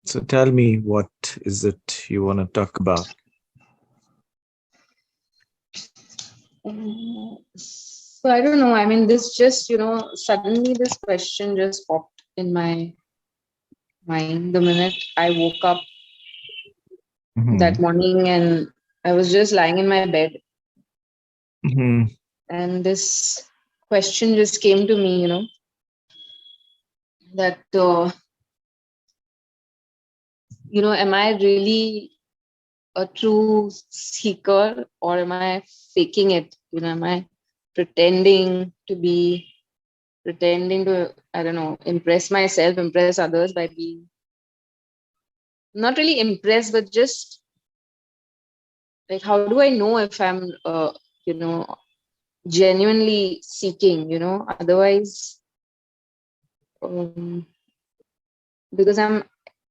So tell me, what is it you want to talk about? So I don't know. I mean, this just, suddenly this question just popped in my mind the minute I woke up that morning, and I was just lying in my bed. And this question just came to me, that, am I really a true seeker, or am I faking it? Am I pretending to, I don't know, impress myself, impress others by being not really impressed, but just like, how do I know if I'm, genuinely seeking, otherwise, um, because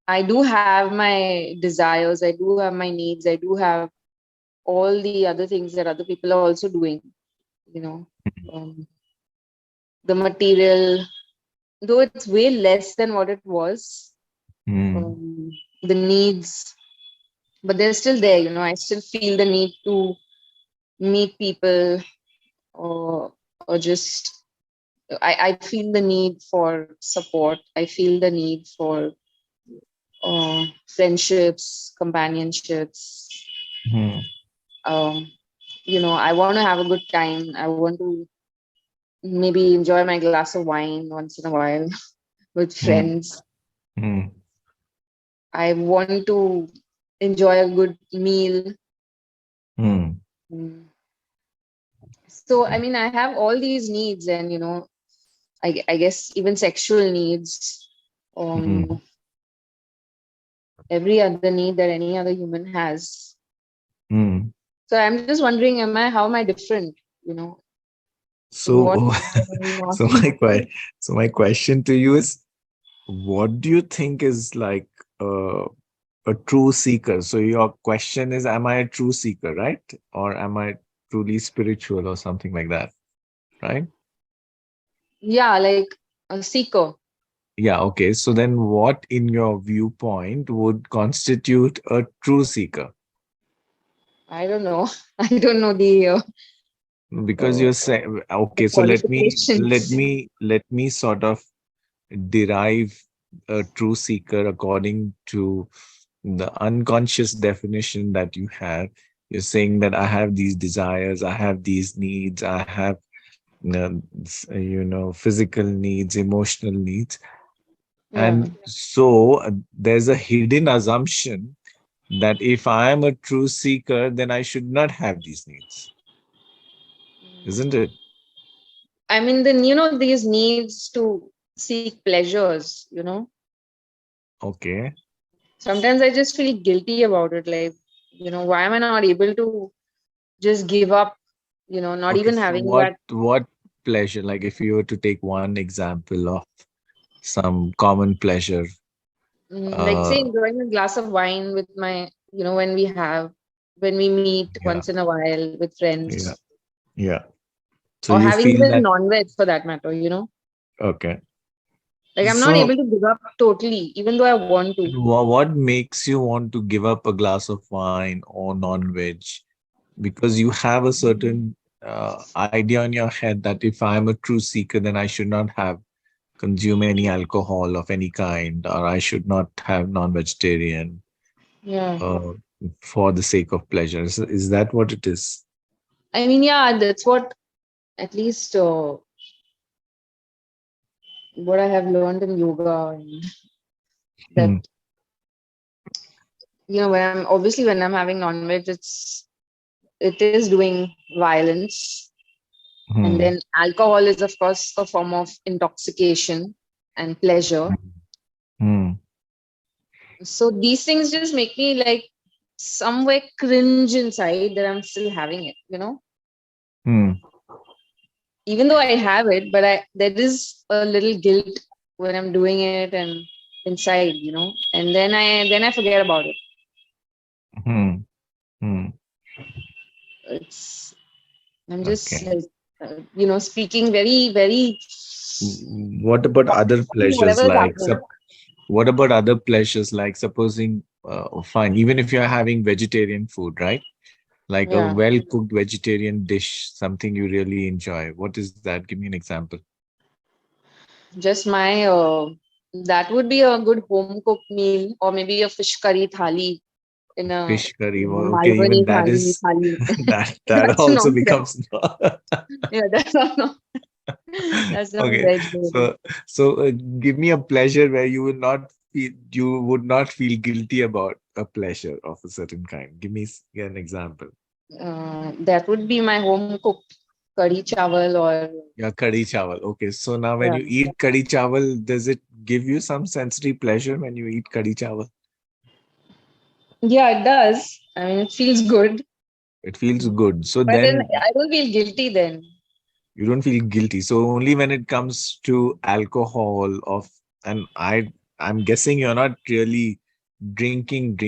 I do have my desires, I do have my needs, I do have all the other things that other people are also doing, um, the material, though it's way less than what it was, the needs, but they're still there. I still feel the need to meet people, or just I feel the need for support. I feel the need for friendships, companionships. I want to have a good time. I want to maybe enjoy my glass of wine once in a while with friends. I want to enjoy a good meal. So, I mean, I have all these needs, and, I guess even sexual needs, every other need that any other human has. So I'm just wondering, how am I different? So, so my question to you is, what do you think is like a true seeker? So your question is, am I a true seeker, right? Or am I truly spiritual or something like that, right? Yeah, like a seeker. Yeah, okay. So then what in your viewpoint would constitute a true seeker? I don't know. I don't know the Because you're saying, okay, so qualifications. let me sort of derive a true seeker according to the unconscious definition that you have. You're saying that I have these desires, I have these needs, I have physical needs, emotional needs. And so there's a hidden assumption that if I am a true seeker, then I should not have these needs, isn't it? I mean, then, these needs to seek pleasures, Okay. Sometimes I just feel guilty about it. Like, why am I not able to just give up, not Okay. even So having that. what pleasure? Like if you were to take one example of some common pleasure. Like, say, Uh, enjoying a glass of wine with my, when we meet yeah, once in a while with yeah, friends, yeah. So or you having feel even that, non-veg for that matter, okay. like, I'm not So able to give up totally, even though I want to. what makes you want to give up a glass of wine or non-veg? Because you have a certain idea in your head that if I'm a true seeker, then I should not have consume any alcohol of any kind, or I should not have non-vegetarian Yeah. uh, for the sake of pleasure. Is that what it is? I mean, yeah, that's what, at least, what I have learned in yoga, and that, Hmm. when I'm having non-veg, it is doing violence. And Hmm. then alcohol is, of course, a form of intoxication and pleasure. Hmm. So these things just make me like somewhere cringe inside that I'm still having it, Hmm. even though I have it, but there is a little guilt when I'm doing it and inside, and then I forget about it. Hmm. Hmm. It's I'm just Okay. like, speaking very, very What about other pleasures? whatever is Like happening. what about other pleasures? Like supposing, fine, even if you're having vegetarian food, right? Like a Yeah, well-cooked vegetarian dish, something you really enjoy. What is that? Give me an example. just my that would be a good home cooked meal, or maybe a fish curry thali in a, Fish curry. Well, okay, Malwani even that thali. is Thali. that That's also non-veg. becomes Yeah, that's not. That's not okay. veg. Maybe. So give me a pleasure where you would not feel guilty about a pleasure of a certain kind. Give me an example. That would be my home cooked curry chawal or Yeah, kadhi chawal. Okay, so now when yeah. you eat kadhi chawal, does it give you some sensory pleasure when you eat kadhi chawal? Yeah, it does. I mean, it feels good, It feels good. So but then then I don't feel guilty then. you don't feel guilty. So only when it comes to alcohol of, and I'm guessing you're not really drinking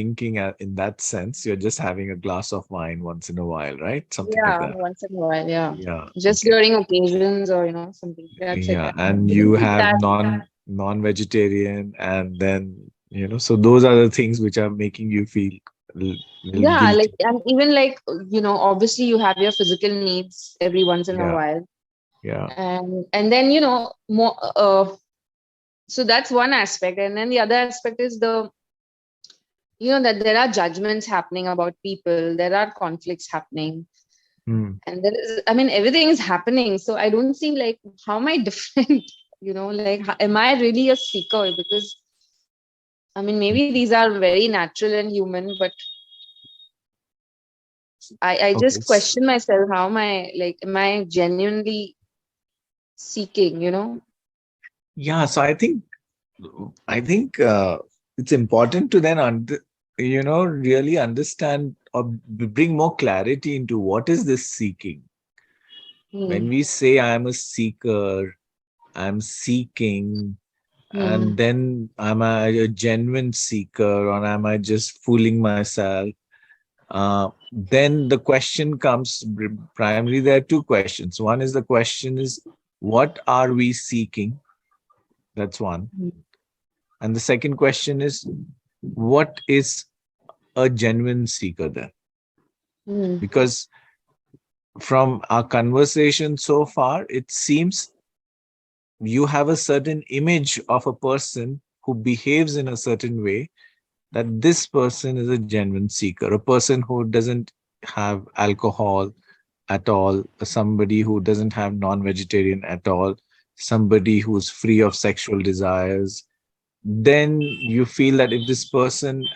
in that sense. You're just having a glass of wine once in a while, right? Something like Yeah, that. once in a while. Yeah, Yeah. just Okay. during occasions or something. That's it. Yeah. I And don't you eat have that. non-vegetarian, and then so those are the things which are making you feel little Yeah, like, guilty. and even like, obviously you have your physical needs every once in a Yeah. while, Yeah. and then more. So that's one aspect, and then the other aspect is that there are judgments happening about people, there are conflicts happening, Hmm. and there is, I mean, everything is happening. So I don't see, like, how am I different? Like, am I really a seeker? Because I mean, maybe these are very natural and human, but I Okay. just question myself. How am I, like, am I genuinely seeking? Yeah. So I think it's important to then really understand or bring more clarity into what is this seeking. When Hmm. we say I am a seeker, I'm seeking, Hmm. and then am I a genuine seeker or am I just fooling myself? Then the question comes primarily. There are two questions. One is the question is, what are we seeking? That's one. And the second question is, what is a genuine seeker then? Hmm. Because from our conversation so far, it seems you have a certain image of a person who behaves in a certain way, that this person is a genuine seeker, a person who doesn't have alcohol at all, somebody who doesn't have non-vegetarian at all, somebody who's free of sexual desires. Then you feel that if this person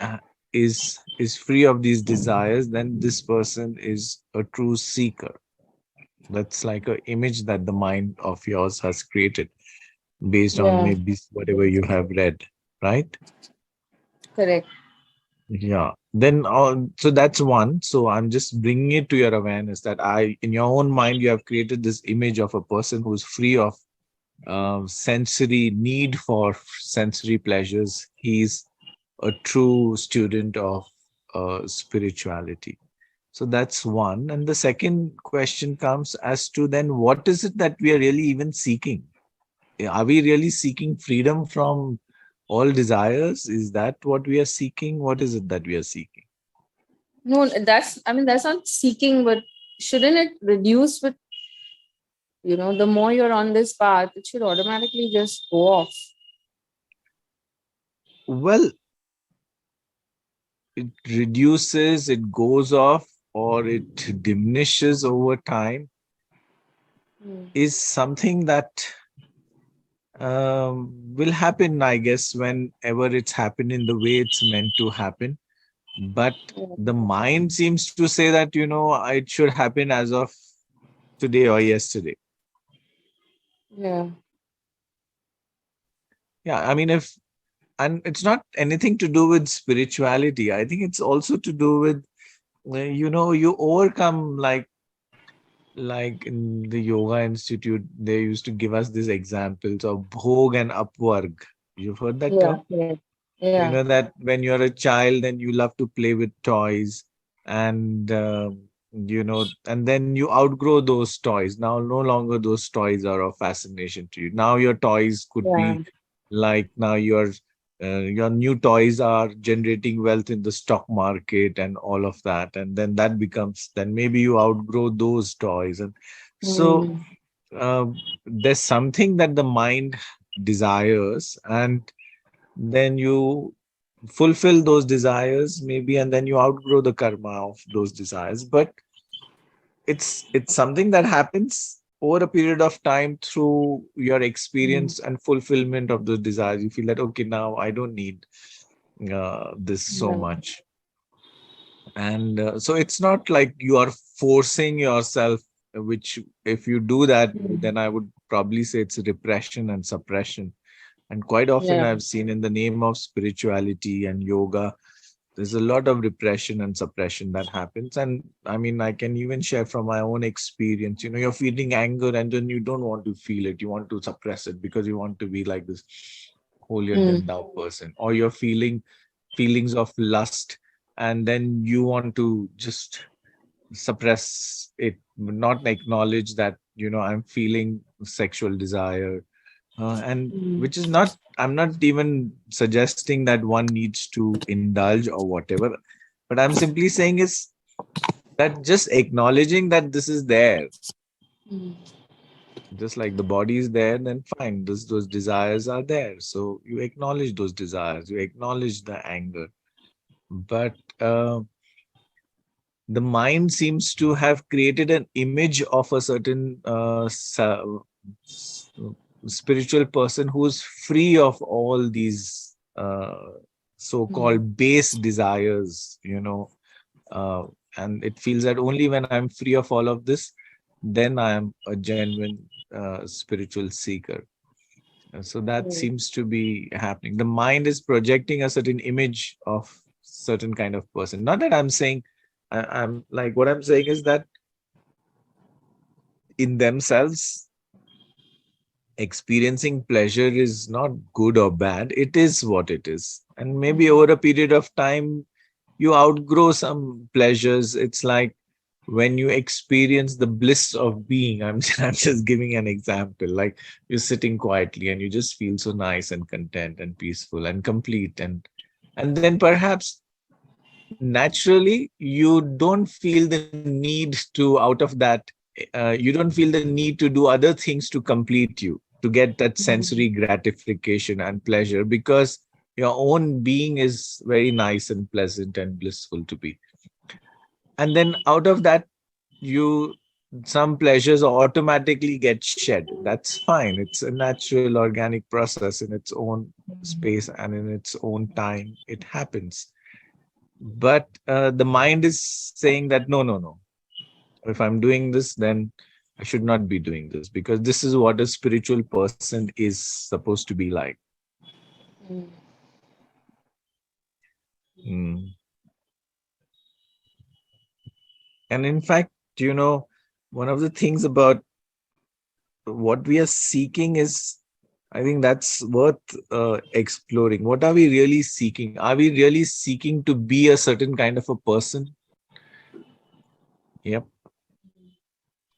is free of these desires, then this person is a true seeker. That's like an image that the mind of yours has created based on Yeah, maybe whatever you have read, right? correct. Yeah. Then, so that's one. So I'm just bringing it to your awareness that in your own mind, you have created this image of a person who's free of sensory need for sensory pleasures. He's a true student of spirituality. So that's one. And the second question comes as to then what is it that we are really even seeking? Are we really seeking freedom from all desires? Is that what we are seeking? What is it that we are seeking? No, I mean, that's not seeking, but shouldn't it reduce with, the more you're on this path, it should automatically just go off. Well, it reduces, it goes off, or it diminishes over time Hmm. is something that will happen, I guess, whenever it's happened in the way it's meant to happen. But Yeah. the mind seems to say that, it should happen as of today or yesterday. Yeah. Yeah, I mean, and it's not anything to do with spirituality. I think it's also to do with, you overcome, like in the yoga institute, they used to give us these examples of bhog and upvarg. You've heard that Yeah. term? Yeah. So you Yeah. know that when you're a child, then you love to play with toys, and and then you outgrow those toys. Now no longer those toys are of fascination to you. Now your toys could Yeah. be like, now you're your new toys are generating wealth in the stock market and all of that, and then that becomes, then maybe you outgrow those toys. And so Mm. uh, there's something that the mind desires, and then you fulfill those desires maybe, and then you outgrow the karma of those desires. But it's something that happens over a period of time through your Mm. experience and fulfillment of those desires. You feel that, okay, now I don't need this so Right. much. And so it's not like you are forcing yourself, which if you do that, Mm. then I would probably say it's repression and suppression. And quite often Yeah. I've seen in the name of spirituality and yoga, there's a lot of repression and suppression that happens. And I mean, I can even share from my own experience. You're feeling anger and then you don't want to feel it, you want to suppress it because you want to be like this holier than Mm. thou person. Or you're feeling feelings of lust, and then you want to just suppress it, not acknowledge that I'm feeling sexual desire. And Mm. which is not, I'm not even suggesting that one needs to indulge or whatever, but I'm simply saying is that just acknowledging that this is there, Mm. just like the body is there, then fine, those desires are there, so you acknowledge those desires, you acknowledge the anger. But the mind seems to have created an image of a certain s- spiritual person who's free of all these Mm. so-called base desires, uh, and it feels that only when I'm free of all of this, then I am a genuine spiritual seeker. So that Mm. seems to be happening. The mind is projecting a certain image of certain kind of person. Not that I'm saying, I'm like, what I'm saying is that in themselves, experiencing pleasure is not good or bad. It is what it is. And maybe over a period of time, you outgrow some pleasures. It's like when you experience the bliss of being. I'm just giving an example. Like you're sitting quietly and you just feel so nice and content and peaceful and complete. And then perhaps naturally you don't feel the need to, out of that, you don't feel the need to do other things to complete you, to get that sensory Mm. gratification and pleasure, because your own being is very nice and pleasant and blissful to be. And then out of that, you, some pleasures automatically get shed. That's fine, it's a natural organic process in its own space and in its own time it happens. But the mind is saying that no, no, no, if I'm doing this, then I should not be doing this, because this is what a spiritual person is supposed to be like. Mm. Mm. And in fact, you know one of the things about what we are seeking is, I think that's worth exploring. What are we really seeking? Are we really seeking to be a certain kind of a person? Yep.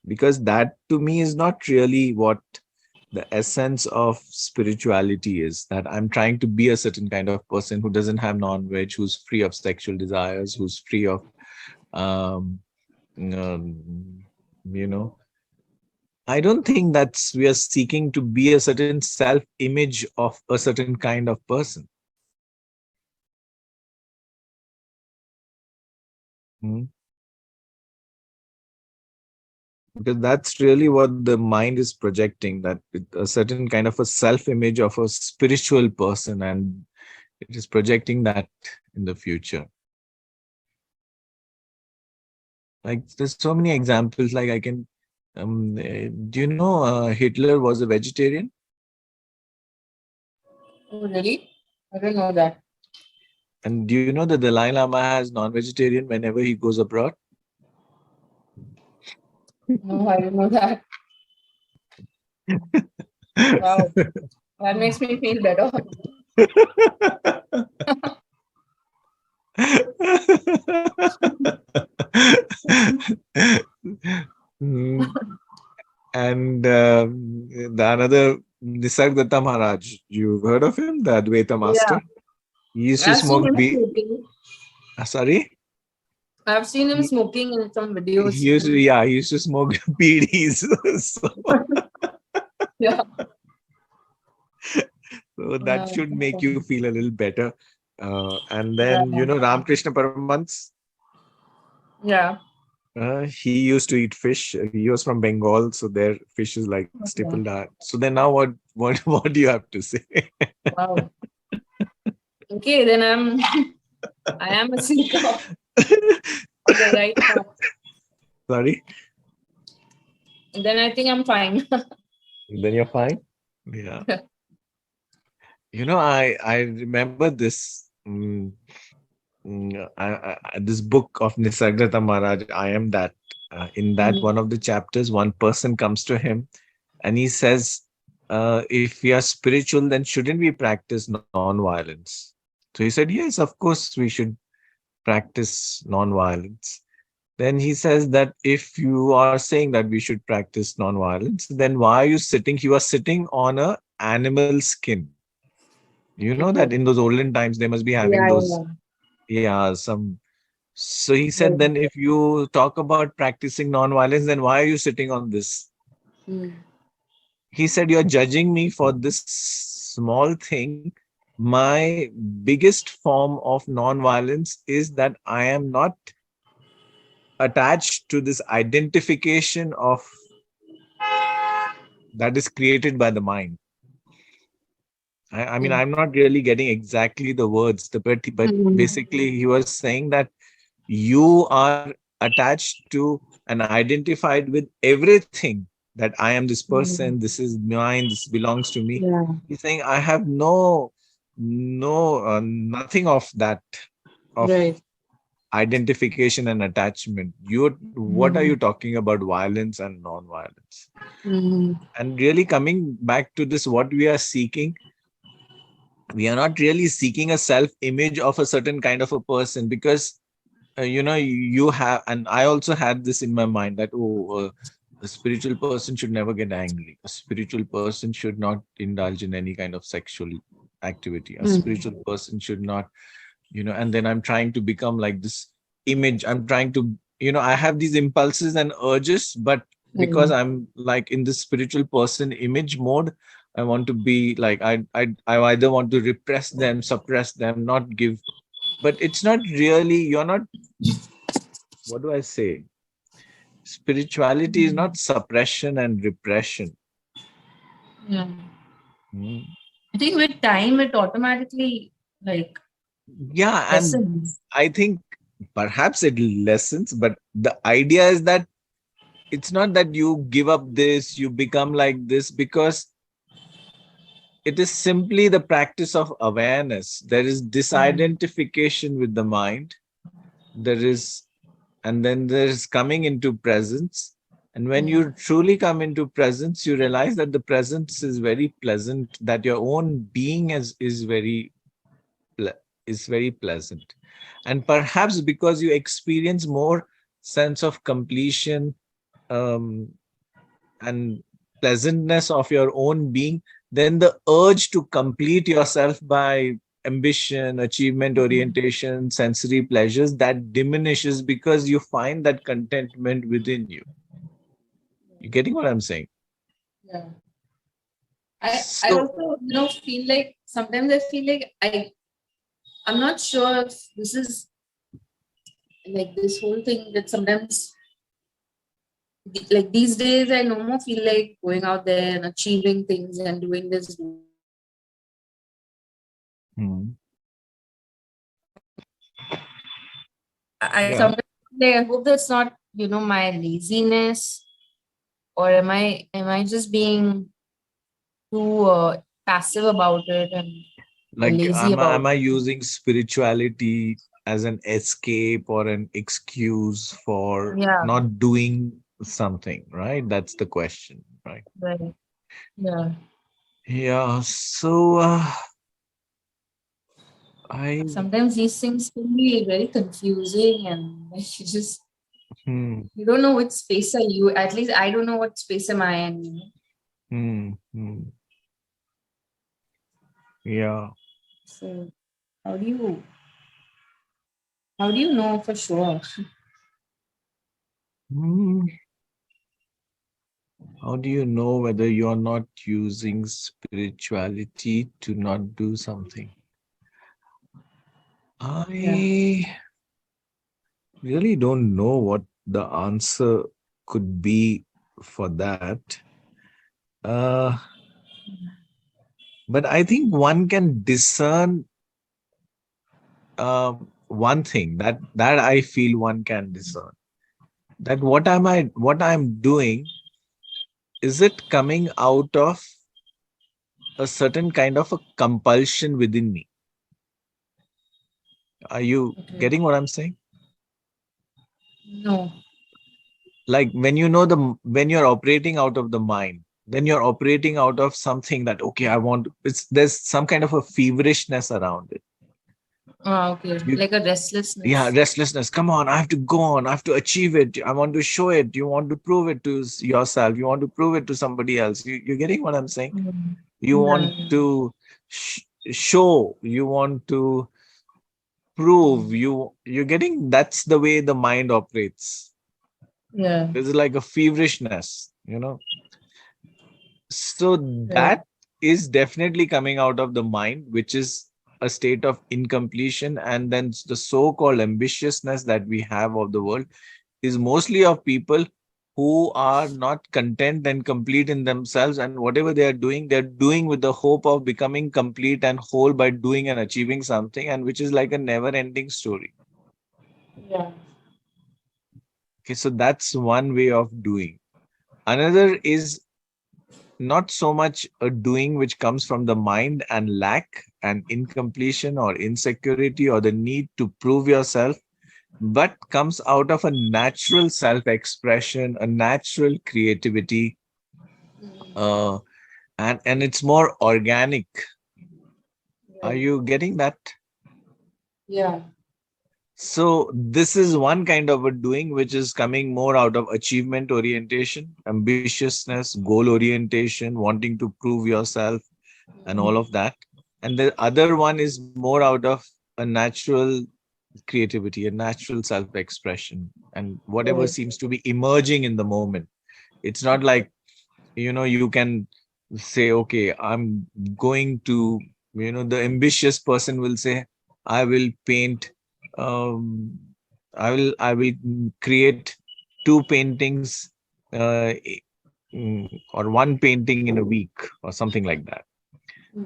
Because that to me is not really what the essence of spirituality is. That I'm trying to be a certain kind of person who doesn't have non-veg, who's free of sexual desires, who's free of um, um, you know I don't think that's, we are seeking to be a certain self image of a certain kind of person. Mm. Because that's really what the mind is projecting, that a certain kind of a self image of a spiritual person, and it is projecting that in the future. Like there's so many examples, like I can do you know Hitler was a vegetarian? Oh, really? I don't know that. And do you know that the Dalai Lama has non-vegetarian whenever he goes abroad? No, I didn't know that. Wow. That makes me feel better. Mm, and the another Nisargadatta Maharaj. You've heard of him, the Advaita Yeah. master? He used to I've seen smoke him smoking. sorry? I've seen him He, smoking in some he videos. used to, yeah, he used to smoke PDs. so, Yeah. so that Yeah. should make you feel a little better. And then, Ramakrishna Paramans, Yeah. he used to eat fish. He was from Bengal, so their fish is like staple Okay. diet. So then now what do you have to say? Wow. Okay, then I am a seeker on the right path. Sorry? Then I think I'm fine. Then you're fine? Yeah. I remember this this book of Nisargadatta Maharaj, I Am That. In that one of the chapters, one person comes to him and he says, if we are spiritual, then shouldn't we practice non-violence? So he said, yes, of course we should practice non-violence. Then he says that if you are saying that we should practice non-violence, then why are you sitting? He was sitting on a animal skin. You know that Okay. in those olden times they must be having Yeah, those, yeah, yeah, some. So he yeah. said, then if you talk about practicing non-violence, then why are you sitting on this? Mm. He said, you're judging me for this small thing. My biggest form of non-violence is that I am not attached to this identification of that is created by the mind. I mean, Mm. I'm not really getting exactly the words, but Mm. basically he was saying that you are attached to and identified with everything, that I am this Mm. person, this is mine, this belongs to me. Yeah, He's saying I have nothing of that, of right. identification and attachment. What are you Mm. talking about, violence and non-violence? Mm. And really coming back to this, what we are seeking, we are not really seeking a self image of a certain kind of a person, because you have, and I also had this in my mind that, a spiritual person should never get angry, a spiritual person should not indulge in any kind of sexual activity, a Mm. spiritual person should not, and then I'm trying to become like this image, I'm trying to, I have these impulses and urges, but because Mm. I'm like in this spiritual person image mode, I want to be like, I either want to repress them, suppress them, not give. But it's not really, you're not, what do I say? Spirituality is not suppression and repression. Yeah. Mm. I think with time it automatically like Yeah, and lessens. I think perhaps it lessens, but the idea is that it's not that you give up this, you become like this, because it is simply the practice of awareness. There is Yeah. disidentification with the mind. There is, and then there's coming into presence. And when Mm. you truly come into presence, you realize that the presence is very pleasant, that your own being is very pleasant. And perhaps because you experience more sense of completion, um, and pleasantness of your own being, then the urge to complete yourself by ambition, achievement Mm. orientation, sensory pleasures, that diminishes, because you find that contentment within you. You getting what I'm saying? Yeah. I So, also feel like sometimes I feel like I'm not sure if this is like this whole thing that sometimes like these days I no more feel like going out there and achieving things and doing this. hmm, I yeah, sometimes like I hope that's not my laziness, or am I just being too passive about it and like lazy am about I it. using spirituality as an escape or an excuse for Yeah, not doing something, right? That's the question, right? right. Yeah. Yeah, so I Sometimes these things can be very confusing and like hmm, you don't know which space are you. At least I don't know what space am I in. hmm, hmm. Yeah. So how do you know for sure? Hmm. How do you know whether you're not using spirituality to not do something? Yeah. I really don't know what the answer could be for that. Uh, but I think one can discern one thing that I feel one can discern, that what I'm doing, is it coming out of a certain kind of a compulsion within me? Are you Okay. getting what I'm saying? No. Like when when you're operating out of the mind, then you're operating out of something that, okay, I want, it's, there's some kind of a feverishness around it. Ah, okay. You, Like a yeah, restlessness. restlessness. Come on, I have to go on, I have to achieve it, I want to show it, you want to prove it to yourself, you want to prove it to somebody else. You're getting what I'm saying? Mm. You Yeah. want to show, you want to prove, you're getting, that's the way the mind operates. Yeah. There's like a feverishness, so Right. that is definitely coming out of the mind, which is a state of incompletion. And then the so-called ambitiousness that we have of the world is mostly of people who are not content and complete in themselves, and whatever they are doing, they're doing with the hope of becoming complete and whole by doing and achieving something, and which is like a never ending story. Yeah. Okay, so that's one way of doing. Another is not so much a doing which comes from the mind and lack and incompletion or insecurity or the need to prove yourself, but comes out of a natural self expression, a natural creativity, uh, and it's more organic. Are Right. you getting that? Yeah. So this is one kind of a doing which is coming more out of achievement orientation, ambitiousness, goal orientation, wanting to prove yourself, and all of that. And the other one is more out of a natural creativity, a natural self expression, and whatever Right. seems to be emerging in the moment. It's not like, you can say, okay, I'm going to, the ambitious person will say, I will paint, um, I will create two paintings, or one painting in a week, or something like that.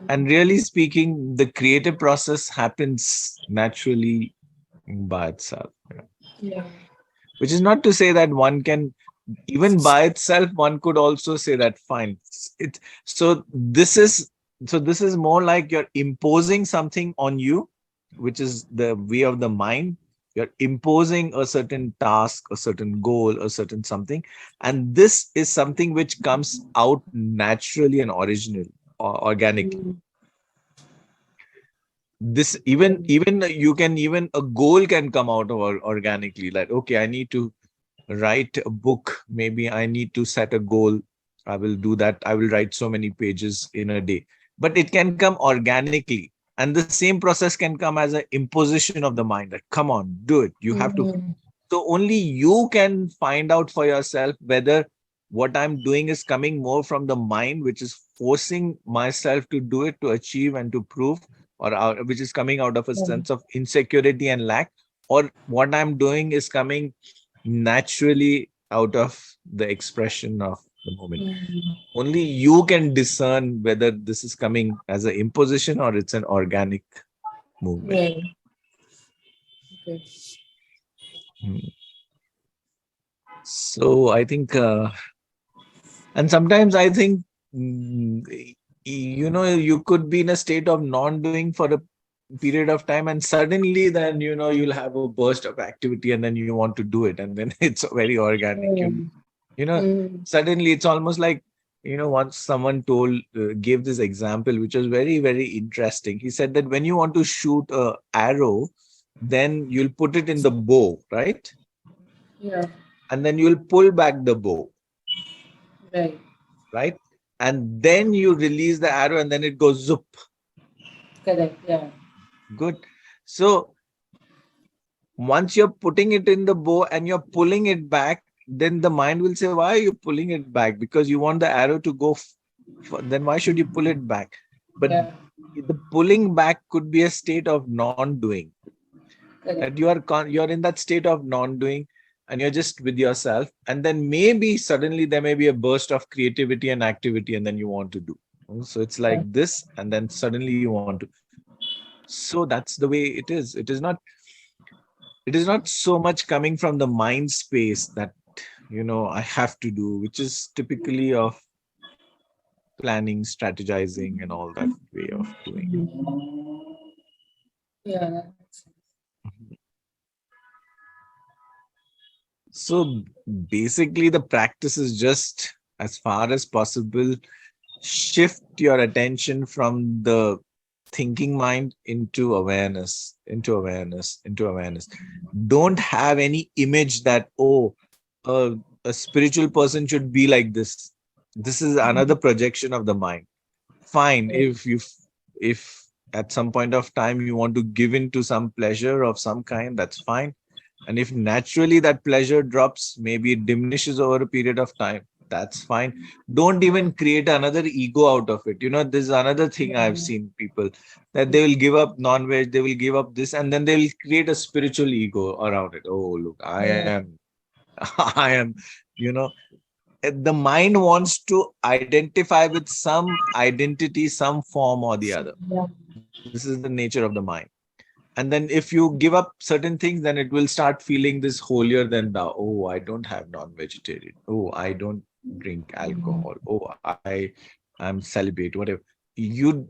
And really speaking, the creative process happens naturally by itself. Yeah. Which is not to say that one can, even by itself, one could also say that fine. It so this is more like you're imposing something on you, which is the way of the mind. You're imposing a certain task, a certain goal, a certain something, and this is something which comes out naturally and originally or organically. Mm. This Right. even you can, even a goal can come out of organically, like, okay, I need to write a book, maybe I need to set a goal, I will do that, I will write so many pages in a day. But it can come organically, and the same process can come as an imposition of the mind, that come on, do it, you have to. Mm-hmm. So only you can find out for yourself whether what I'm doing is coming more from the mind, which is forcing myself to do it, to achieve and to prove, or which is coming out of a sense of insecurity and lack, or what I'm doing is coming naturally out of the expression of the moment. Mm-hmm. Only you can discern whether this is coming as an imposition or it's an organic movement. Right. Okay. Hmm. So I think, and sometimes I think, you could be in a state of non-doing for a period of time, and suddenly then, you'll have a burst of activity, and then you want to do it, and then it's very organic. Mm. You know, Mm. suddenly it's almost like, once someone gave this example, which was very, very interesting. He said that when you want to shoot a arrow, then you'll put it in the bow, right? Yeah. And then you'll pull back the bow, Right. right? And then you release the arrow, and then it goes zoop. Correct. Yeah. Good. So once you're putting it in the bow and you're pulling it back, then the mind will say, why are you pulling it back? Because you want the arrow to go, then why should you pull it back? But Yeah. the pulling back could be a state of non-doing. Correct. That you're in that state of non-doing and you're just with yourself. And then maybe suddenly there may be a burst of creativity and activity and then you want to do. So it's Yeah. like this, and then suddenly you want to. So that's the way it is. It is not so much coming from the mind space that I have to do, which is typically of planning, strategizing, and all that way of doing. Yeah. So basically, the practice is just, as far as possible, shift your attention from the thinking mind into awareness, into awareness, into awareness. Don't have any image that, oh, a spiritual person should be like this. This is another projection of the mind. Fine, if at some point of time you want to give in to some pleasure of some kind, that's fine. And if naturally that pleasure drops, maybe it diminishes over a period of time, that's fine. Don't even create another ego out of it. This is another thing I've seen people, that they will give up non-veg, they will give up this, and then they will create a spiritual ego around it. Oh, look, I am, I am, you know, the mind wants to identify with some identity, some form or the other. Yeah. This is the nature of the mind. And then if you give up certain things, then it will start feeling this holier than thou. Oh, I don't have non-vegetarian. Oh, I don't drink alcohol. Oh, I'm celibate, whatever. You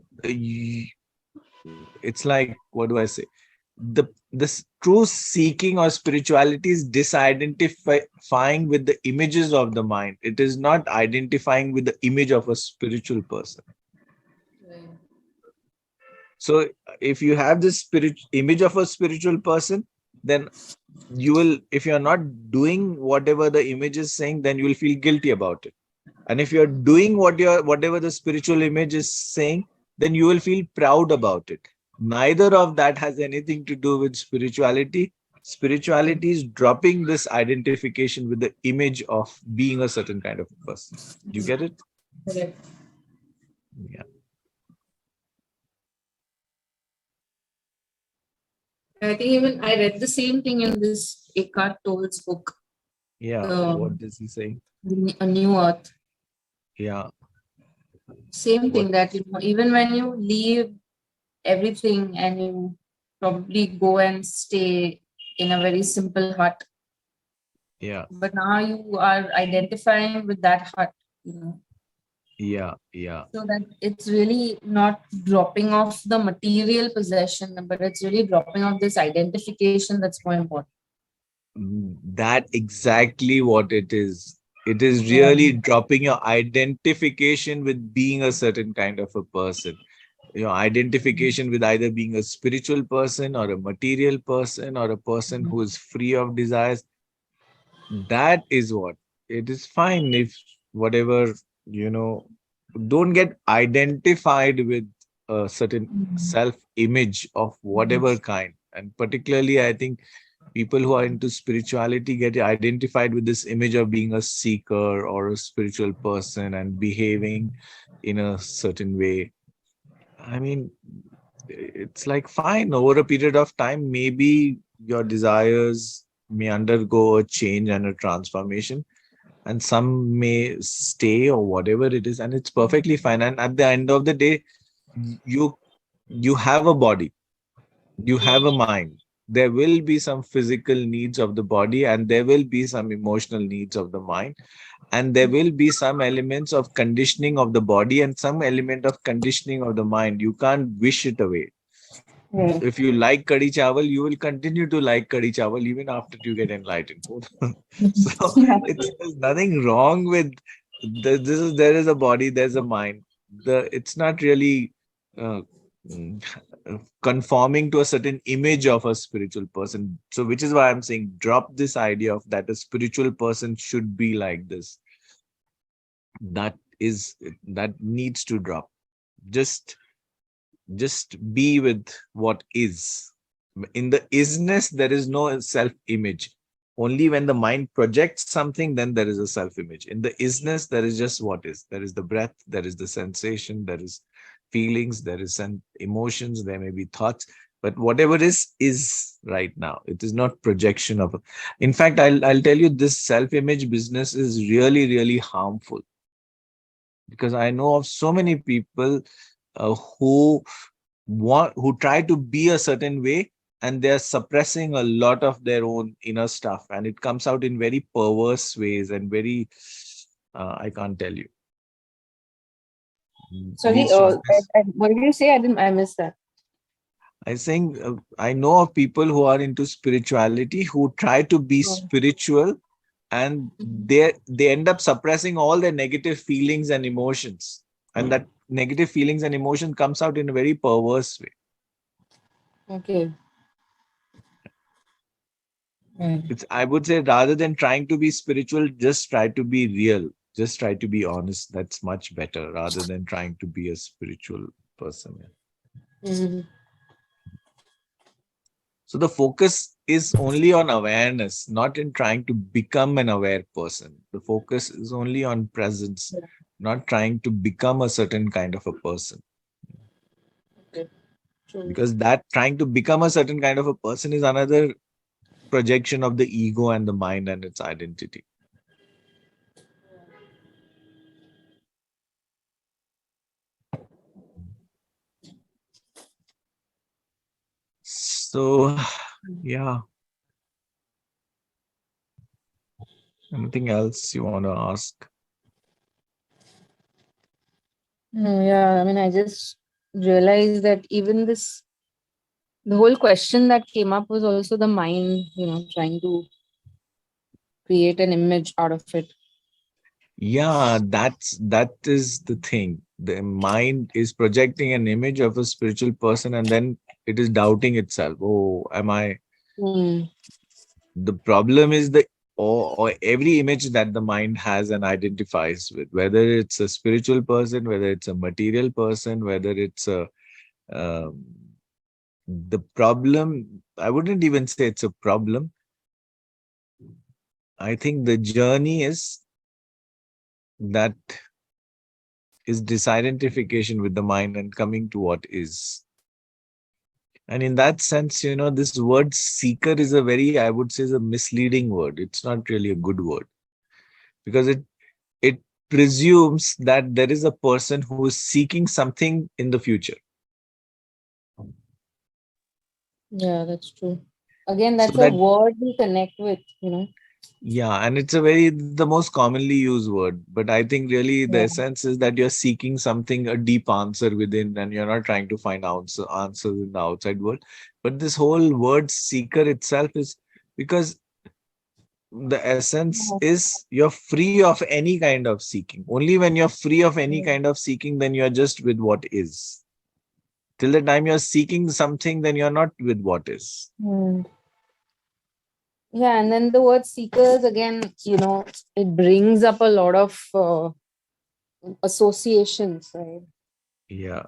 it's like, what do I say? This true seeking or spirituality is disidentifying with the images of the mind. It is not identifying with the image of a spiritual person. So if you have this image of a spiritual person, then you will, if you're not doing whatever the image is saying, then you will feel guilty about it. And if you're doing whatever the spiritual image is saying, then you will feel proud about it. Neither of that has anything to do with spirituality. Spirituality is dropping this identification with the image of being a certain kind of person. Do you get it? Correct. Yeah. I think even I read the same thing in this Eckhart Tolle's book, Yeah. What um, does he say? A New Earth. Yeah. Same What? thing that even when you leave everything and you probably go and stay in a very simple hut, Yeah. but now you are identifying with that hut, Yeah. Yeah. so that it's really not dropping off the material possession, but it's really dropping off this identification that's more important. That exactly what it is. It is Yeah. really dropping your identification with being a certain kind of a person. Your identification with either being a spiritual person or a material person or a person who is free of desires. That is what. It is fine if whatever, you know, don't get identified with a certain self-image of whatever kind. And particularly, I think people who are into spirituality get identified with this image of being a seeker or a spiritual person and behaving in a certain way. I mean, it's like fine, over a period of time, maybe your desires may undergo a change and a transformation, and some may stay or whatever it is, and it's perfectly fine. And at the end of the day, you you have a body, you have a mind. There will be some physical needs of the body, and there will be some emotional needs of the mind, and there will be some elements of conditioning of the body and some element of conditioning of the mind. You can't wish it away. Yeah. If you like kadi chawal, you will continue to like kadi chawal even after you get enlightened. So Yeah. there's nothing wrong with there is a body, there's a mind. It's not really uh, mm, conforming to a certain image of a spiritual person. So which is why I'm saying drop this idea of that a spiritual person should be like this. That is that needs to drop. Just Just be with what is. In the isness, there is no self-image. Only when the mind projects something, then there is a self-image. In the isness, there is just what is. There is the breath, there is the sensation, there is feelings, there is emotions, there may be thoughts. But whatever is right now. It is not projection of. In fact, I'll tell you, this self-image business is really, really harmful, because I know of so many people who try to be a certain way, and they're suppressing a lot of their own inner stuff, and it comes out in very perverse ways and very I can't tell you. Sorry, These choices. what did you say? I missed that. I think I know of people who are into spirituality who try to be Oh. spiritual, and they end up suppressing all their negative feelings and emotions, and that negative feelings and emotion comes out in a very perverse way. Okay. Right. It's, I would say, rather than trying to be spiritual, just try to be real, just try to be honest. That's much better rather than trying to be a spiritual person. Mhm. So the focus is only on awareness, not in trying to become an aware person. The focus is only on presence, not trying to become a certain kind of a person. Okay. True. Because that trying to become a certain kind of a person is another projection of the ego and the mind and its identity. So, yeah. Anything else you want to ask? No, yeah, I mean, I just realized that even the whole question that came up was also the mind, trying to create an image out of it. Yeah, that is the thing. The mind is projecting an image of a spiritual person, and then it is doubting itself. Oh, am I? Mm. The problem is or every image that the mind has and identifies with, whether it's a spiritual person, whether it's a material person, whether it's a um, the problem. I wouldn't even say it's a problem. I think the journey that is disidentification with the mind and coming to what is. And in that sense, this word seeker is a very, I would say, is a misleading word. It's not really a good word, because it presumes that there is a person who is seeking something in the future. Yeah, that's true. Again, So that's a that, word we connect with. yeah, and it's the most commonly used word. But I think really the Yeah. essence is that you're seeking something, a deep answer within, and you're not trying to find answers in the outside world. But this whole word seeker itself is because the essence is you're free of any kind of seeking. Only when you're free of any kind of seeking, then you're just with what is. Till the time you're seeking something, then you're not with what is. Hmm. Yeah, and then the word seekers again, it brings up a lot of associations, right? Yeah.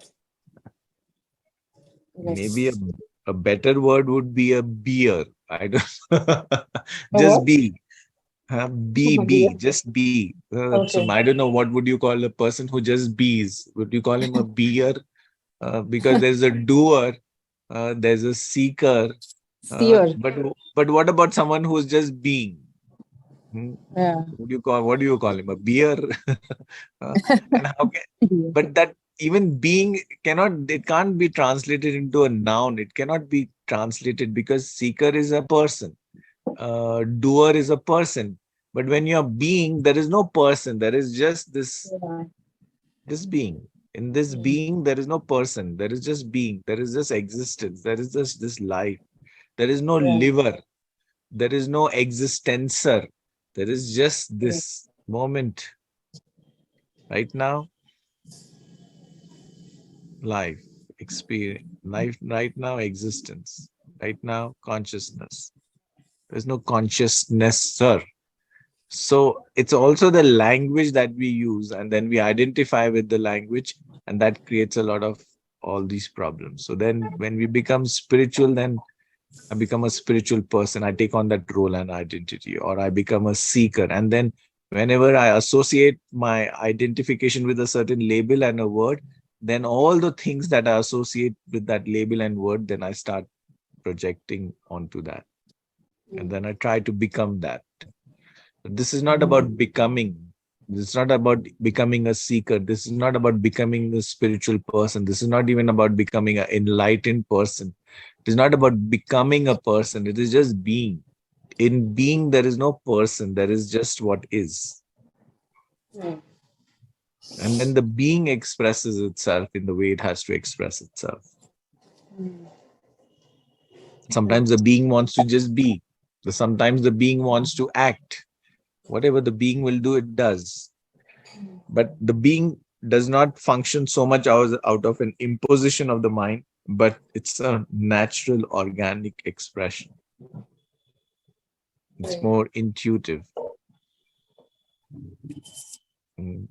Maybe Yes. a better word would be a beer. I don't A just what? be. Yeah. Just be. So Okay. I don't know, what would you call a person who just bees? Would you call him a beer? Because there's a doer, there's a seeker. Seer. But what about someone who's just being? Hmm? Yeah. What do you call him? A beer? And how can, but that even being it can't be translated into a noun. It cannot be translated because seeker is a person, doer is a person. But when you're being, there is no person. There is just Yeah. this being. In this being, there is no person. There is just being. There is just existence. There is just this life. There is no Yeah. liver. There is no existencer. There is just this moment right now, life, experience, life right now, existence, right now, consciousness. There's no consciousness, sir. So it's also the language that we use, and then we identify with the language, and that creates a lot of all these problems. So then when we become spiritual, then I become a spiritual person. I take on that role and identity, or I become a seeker. And then whenever I associate my identification with a certain label and a word, then all the things that I associate with that label and word, then I start projecting onto that. And then I try to become that. But this is not about becoming. This is not about becoming a seeker. This is not about becoming a spiritual person. This is not even about becoming an enlightened person. It is not about becoming a person. It is just being. In being, there is no person. There is just what is. And then the being expresses itself in the way it has to express itself. Sometimes the being wants to just be. Sometimes the being wants to act. Whatever the being will do, it does. But the being does not function so much out of an imposition of the mind, but it's a natural, organic expression. It's more intuitive. And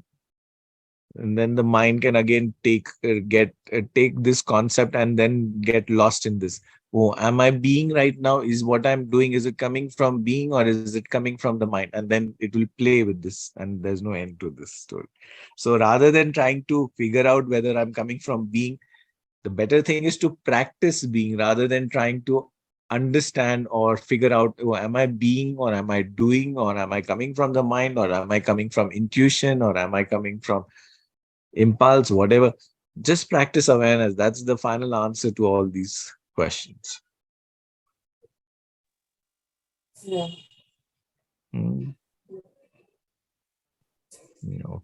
then the mind can again take this concept and then get lost in this. Oh, am I being right now? Is what I'm doing, is it coming from being or is it coming from the mind? And then it will play with this, and there's no end to this story. So rather than trying to figure out whether I'm coming from being, the better thing is to practice being rather than trying to understand or figure out, oh, am I being or am I doing, or am I coming from the mind, or am I coming from intuition, or am I coming from impulse, whatever. Just practice awareness. That's the final answer to all these questions. Yeah. You know.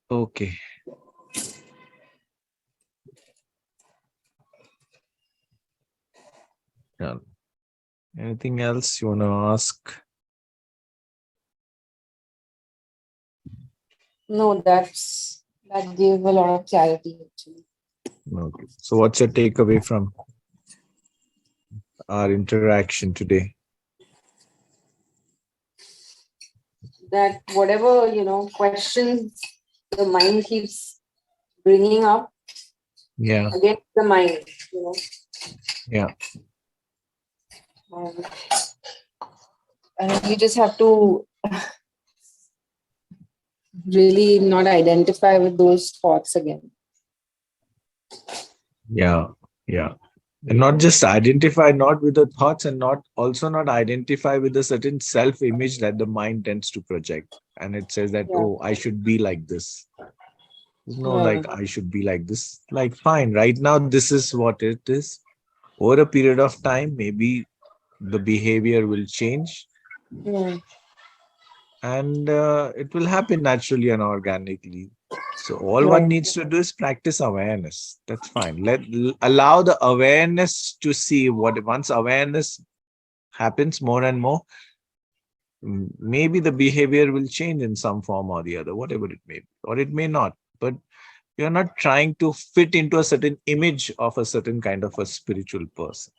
Okay. Yeah. Anything else you want to ask? No, that gave a lot of clarity actually. Okay. So what's your takeaway from our interaction today? That whatever, questions the mind keeps bringing up, Yeah. against the mind, Yeah. and you just have to really not identify with those thoughts again. Yeah. Yeah. And not just identify not with the thoughts, and not identify with a certain self-image that the mind tends to project. And it says that, Yeah. oh, I should be like this. There's no Yeah. like, I should be like this. Like, fine, right now, this is what it is. Over a period of time, maybe the behavior will change, and it will happen naturally and organically. So all one needs to do is practice awareness. That's fine. Allow the awareness to see what. Once awareness happens more and more, maybe the behavior will change in some form or the other, whatever it may be, or it may not. But you're not trying to fit into a certain image of a certain kind of a spiritual person.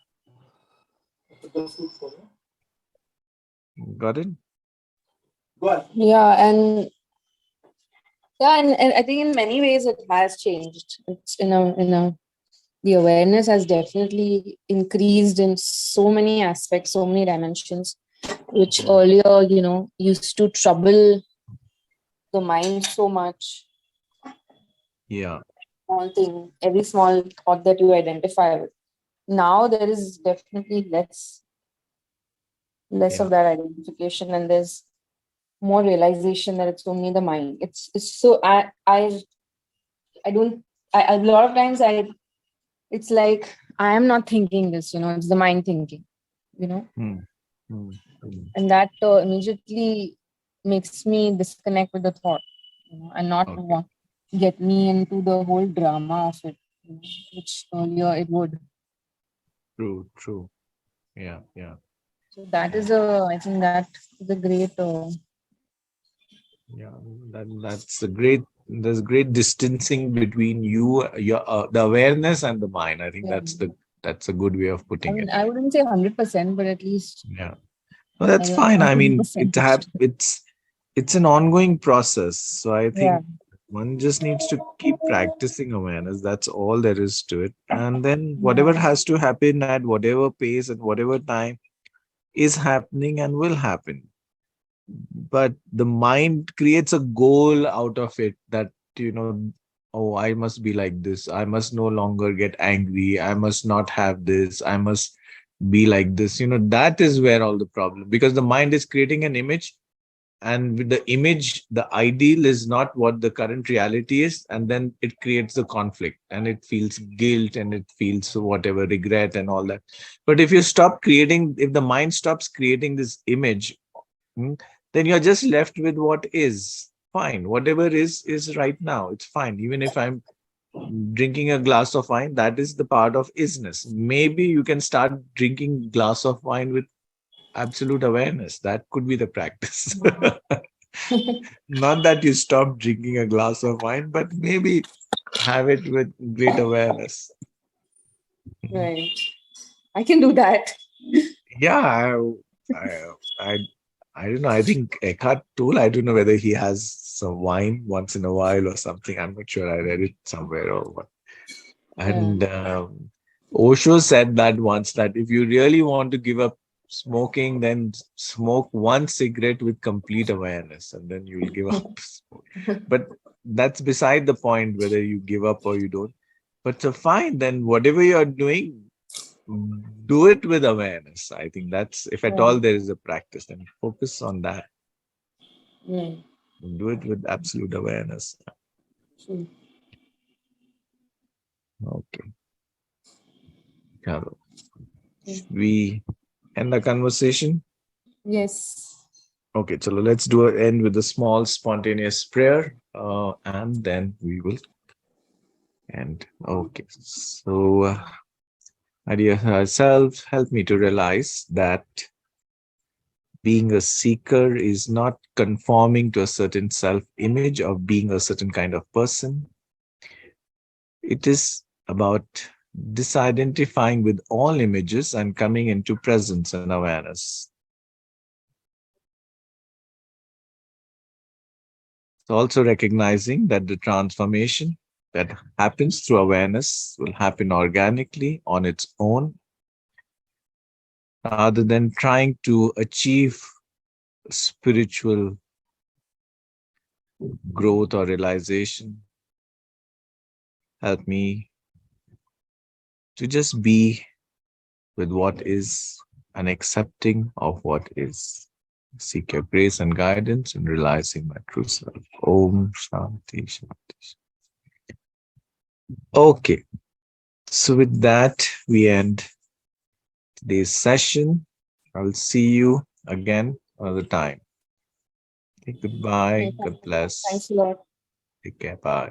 Got it? Yeah, and I think in many ways it has changed. It's the awareness has definitely increased in so many aspects, so many dimensions, which earlier, used to trouble the mind so much. Yeah. Every small thought that you identify with. Now there is definitely less of that identification, and there's more realization that it's only the mind. It's so I don't a lot of times it's like I am not thinking this, it's the mind thinking, and that immediately makes me disconnect with the thought, and not want get me into the whole drama of it, which earlier it would. True. Yeah. So that is I think that is a great. Yeah, that's a great. There's great distancing between the awareness and the mind. I think that's a good way of putting it. I wouldn't say 100%, but at least. Yeah, well, that's fine. I mean, it's an ongoing process. So I think One just needs to keep practicing awareness. That's all there is to it. And then whatever Yeah. has to happen at whatever pace at whatever time is happening and will happen. But the mind creates a goal out of it that, oh, I must be like this. I must no longer get angry. I must not have this. I must be like this. That is where all the problem, because the mind is creating an image, and with the image the ideal is not what the current reality is, and then it creates the conflict and it feels guilt and it feels whatever regret and all that. But if the mind stops creating this image, then you're just left with what is fine. Whatever is right now, it's fine. Even if I'm drinking a glass of wine, that is the part of isness. Maybe you can start drinking glass of wine with absolute awareness. That could be the practice. Not that you stop drinking a glass of wine, but maybe have it with great awareness. Right. I can do that. Yeah, I, I, I don't know. I think Eckhart Tolle, I don't know whether he has some wine once in a while or something. I'm not sure. I read it somewhere or what. Yeah. And Osho said that once, that if you really want to give up smoking, then smoke one cigarette with complete awareness, and then you'll give up. But that's beside the point whether you give up or you don't. But so fine, then whatever you're doing, do it with awareness. I think that's, if at Right. all there is a practice, then focus on that. Right. Do it with absolute awareness. True. Okay. Chalo. Okay. We end the conversation. Yes. Okay, so let's do an end with a small spontaneous prayer, and then we will end. Okay, so my dear self, help me to realize that being a seeker is not conforming to a certain self image of being a certain kind of person. It is about disidentifying with all images and coming into presence and awareness. So also recognizing that the transformation that happens through awareness will happen organically on its own, rather than trying to achieve spiritual growth or realization. Help me to just be with what is and accepting of what is. Seek your grace and guidance in realizing my true self. Om Shanti Shanti. Okay, so with that, we end today's session. I'll see you again another time. Okay, goodbye. Okay. God bless. Thanks a lot. Take care. Bye.